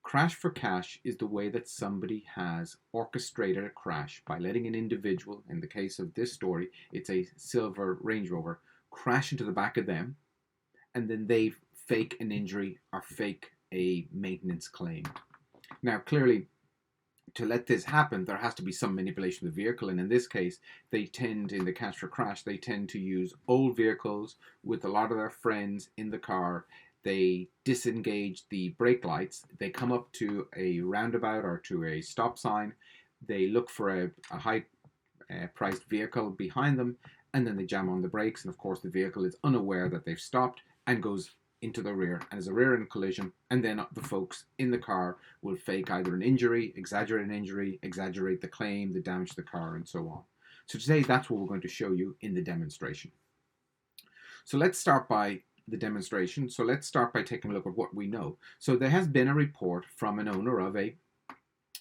Crash for cash is the way that somebody has orchestrated a crash by letting an individual, in the case of this story, it's a silver Range Rover, crash into the back of them, and then they fake an injury or fake a maintenance claim. Now, clearly, to let this happen, there has to be some manipulation of the vehicle, and in this case, they tend, in the cash for crash, they tend to use old vehicles with a lot of their friends in the car. They disengage the brake lights. They come up to a roundabout or to a stop sign. They look for a high priced vehicle behind them, and then they jam on the brakes. And of course, the vehicle is unaware that they've stopped and goes into the rear, and there's a rear end collision. And then the folks in the car will fake either an injury, exaggerate the claim, the damage to the car, and so on. So today, that's what we're going to show you in the demonstration. So let's start by the demonstration. So let's start by taking a look at what we know. So there has been a report from an owner of a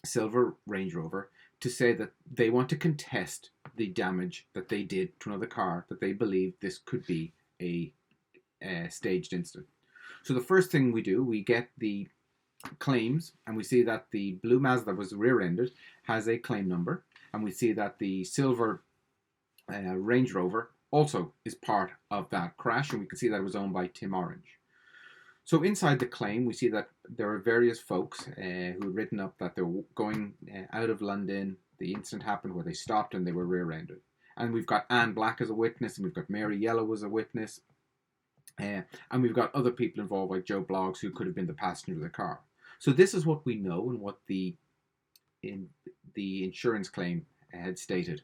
silver Range Rover to say that they want to contest the damage that they did to another car, that they believe this could be a staged incident. So the first thing we do, we get the claims, and we see that the blue Mazda that was rear-ended has a claim number, and we see that the silver Range Rover also is part of that crash, and we can see that it was owned by Tim Orange. So inside the claim, we see that there are various folks who had written up that they're going out of London. The incident happened where they stopped and they were rear-ended. And we've got Anne Black as a witness, and we've got Mary Yellow as a witness. And we've got other people involved like Joe Bloggs, who could have been the passenger of the car. So this is what we know and what the insurance claim had stated.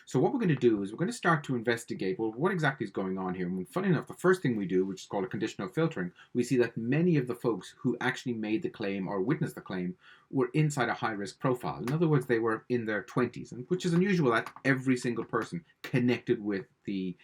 So what we're going to do is we're going to start to investigate, well, what exactly is going on here. And funny enough, the first thing we do, which is called a conditional filtering, we see that many of the folks who actually made the claim or witnessed the claim were inside a high-risk profile. In other words, they were in their 20s, and which is unusual that every single person connected with the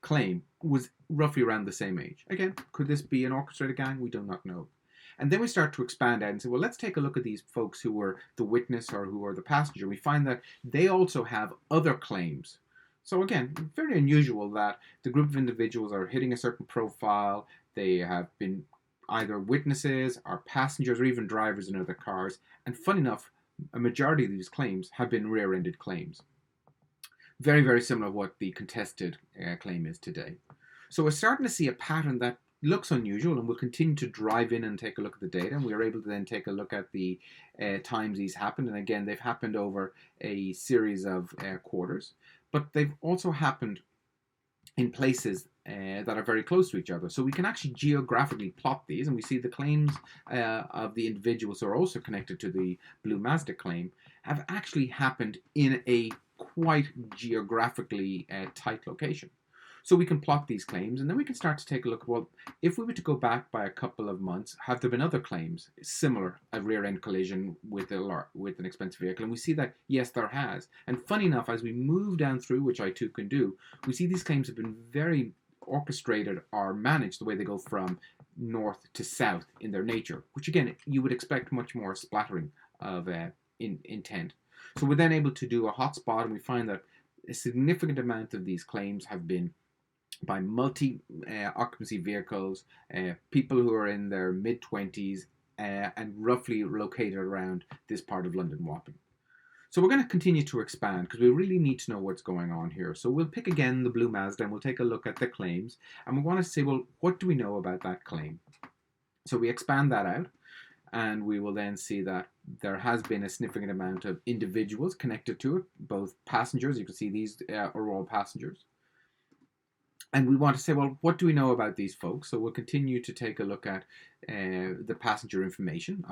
claim was roughly around the same age. Again, could this be an orchestrated gang? We do not know. And then we start to expand out and say, well, let's take a look at these folks who were the witness or who are the passenger. We find that they also have other claims. So again, very unusual that the group of individuals are hitting a certain profile. They have been either witnesses or passengers or even drivers in other cars. And fun enough, a majority of these claims have been rear-ended claims. Very, very similar to what the contested claim is today. So we're starting to see a pattern that looks unusual, and we'll continue to drive in and take a look at the data, and we are able to then take a look at the times these happened. And again, they've happened over a series of quarters, but they've also happened in places that are very close to each other. So we can actually geographically plot these, and we see the claims of the individuals who are also connected to the blue Mazda claim have actually happened in a quite geographically tight location. So we can plot these claims, and then we can start to take a look at, well, if we were to go back by a couple of months, have there been other claims similar, a rear-end collision with an expensive vehicle? And we see that, yes, there has. And funny enough, as we move down through, which I too can do, we see these claims have been very orchestrated or managed the way they go from north to south in their nature, which again, you would expect much more splattering of intent. So we're then able to do a hotspot, and we find that a significant amount of these claims have been by multi-occupancy vehicles, people who are in their mid-20s and roughly located around this part of London Wapping. So we're going to continue to expand because we really need to know what's going on here. So we'll pick again the blue Mazda, and we'll take a look at the claims, and we want to say, well, what do we know about that claim? So we expand that out, and we will then see that there has been a significant amount of individuals connected to it, both passengers. You can see these are all passengers. And we want to say, well, what do we know about these folks? So we'll continue to take a look at the passenger information.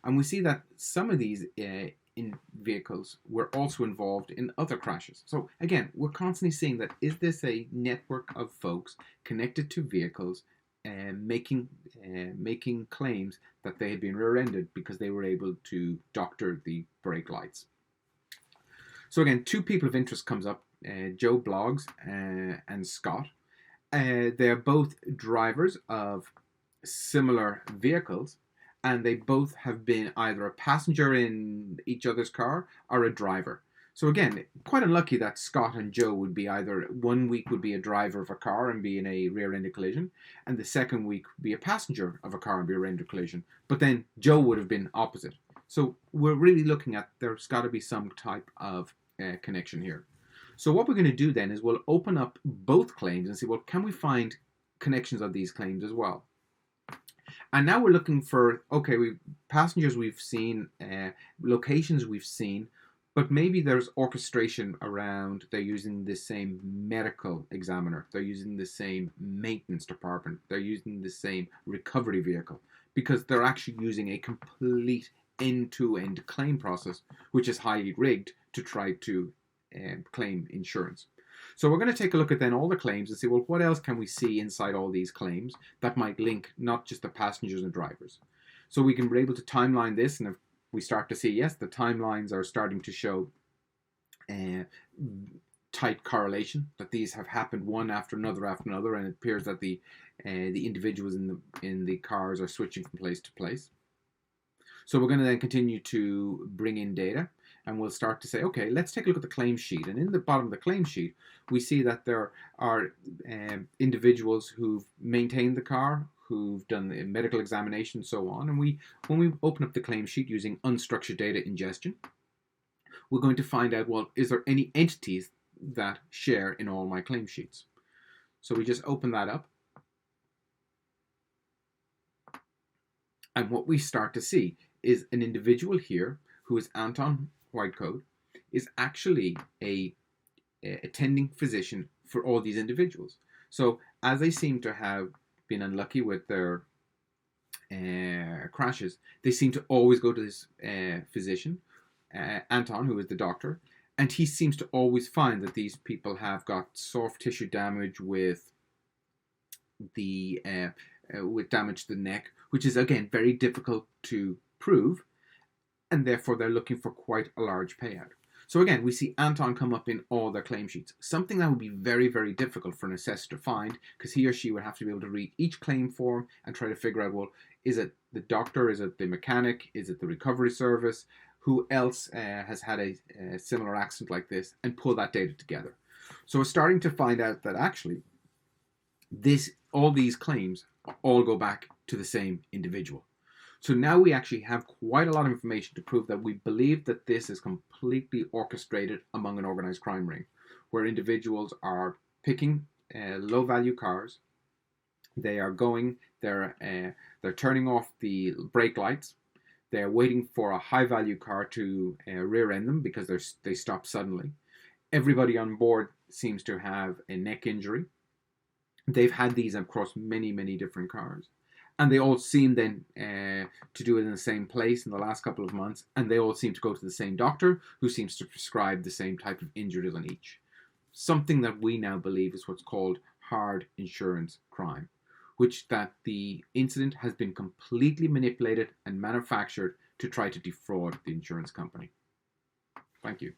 And we see that some of these in vehicles were also involved in other crashes. So again, we're constantly seeing that, is this a network of folks connected to vehicles making claims that they had been rear-ended because they were able to doctor the brake lights? So again, two people of interest comes up, Joe Bloggs and Scott. They're both drivers of similar vehicles, and they both have been either a passenger in each other's car or a driver. So again, quite unlucky that Scott and Joe would be either one week would be a driver of a car and be in a rear-ended collision, and the second week would be a passenger of a car and be a rear-ended collision. But then Joe would have been opposite. So we're really looking at there's got to be some type of connection here. So what we're going to do then is we'll open up both claims and see, well, can we find connections of these claims as well? And now we're looking for, okay, passengers we've seen, locations we've seen, but maybe there's orchestration around, they're using the same medical examiner, they're using the same maintenance department, they're using the same recovery vehicle, because they're actually using a complete end-to-end claim process, which is highly rigged to try to claim insurance. So we're going to take a look at then all the claims and see, well, what else can we see inside all these claims that might link not just the passengers and drivers. So we can be able to timeline this, and if we start to see, yes, the timelines are starting to show tight correlation, that these have happened one after another, and it appears that the individuals in the cars are switching from place to place. So we're going to then continue to bring in data, and we'll start to say, okay, let's take a look at the claim sheet. And in the bottom of the claim sheet, we see that there are individuals who've maintained the car, who've done the medical examination, so on. And when we open up the claim sheet using unstructured data ingestion, we're going to find out, well, is there any entities that share in all my claim sheets? So we just open that up. And what we start to see is an individual here who is Anton Whitecoat is actually a attending physician for all these individuals. So as they seem to have been unlucky with their crashes, they seem to always go to this physician, Anton, who is the doctor, and he seems to always find that these people have got soft tissue damage with the with damage to the neck, which is again very difficult to prove, and therefore they're looking for quite a large payout. So again, we see Anton come up in all their claim sheets, something that would be very, very difficult for an assessor to find, because he or she would have to be able to read each claim form and try to figure out, well, is it the doctor, is it the mechanic, is it the recovery service, who else has had a similar accident like this, and pull that data together. So we're starting to find out that actually all these claims all go back to the same individual. So now we actually have quite a lot of information to prove that we believe that this is completely orchestrated among an organized crime ring, where individuals are picking low-value cars. They are they're turning off the brake lights. They're waiting for a high-value car to rear-end them because they stop suddenly. Everybody on board seems to have a neck injury. They've had these across many, many different cars. And they all seem then to do it in the same place in the last couple of months. And they all seem to go to the same doctor who seems to prescribe the same type of injuries on each. Something that we now believe is what's called hard insurance crime, which that the incident has been completely manipulated and manufactured to try to defraud the insurance company. Thank you.